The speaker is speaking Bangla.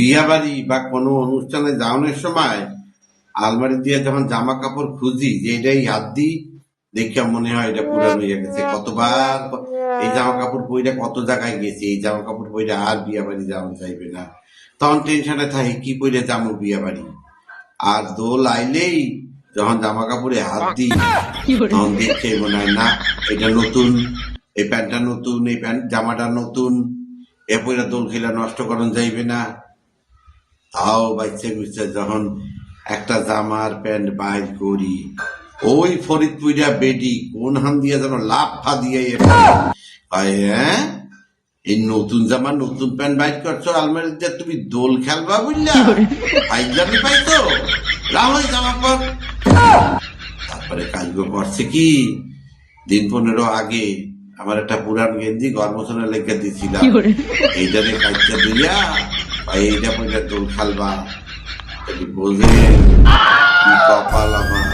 বিয়া বাড়ি বা কোনো অনুষ্ঠানে যাওয়ানোর সময় আলমারি দিয়ে যখন জামা কাপড় খুঁজি যে এটাই হাত দিই, দেখে মনে হয় এটা পুরানো হয়ে গেছে। কতবার এই জামা কাপড় পইরা কত জায়গায় গেছে, এই জামা কাপড় পইরা আর বিয়া বাড়ি যাওয়া যাইবে না। তখন টেনশনে থাকে কি পইরা যাবো বিয়া বাড়ি। আর দোল আইলেই যখন জামা কাপড়ে হাত দিই তখন দেখে মনে হয় না এটা নতুন, এই প্যান্টটা নতুন, এই প্যান্ট জামাটা নতুন, এ পইরা দোল খেলা নষ্ট করন যাইবে না। তাও বাইচ্ছে বুঝছে যখন একটা জামার প্যান্ট বাইর করি, ওই ফরিদপুরিয়া বেডি কোন হান দিয়ে যেন লাভ ফা দিয়ে হ্যাঁ এই নতুন জামা নতুন প্যান্ট বাইর করছো আলমারি দিয়ে, তুমি দোল খেলবা বুঝলা, ফাইজলামি পাইছো, রাম ওই জামা পর। তারপরে কাজগো করছে কি, দিন 15 আগে আমার একটা পুরান গেঞ্জি গর্মসনে লেগে দিছিলাম, এইটারে কাজটা দিয়া এইটা পয়সা দোল খেলবা। বোঝে কি কপাল আমার।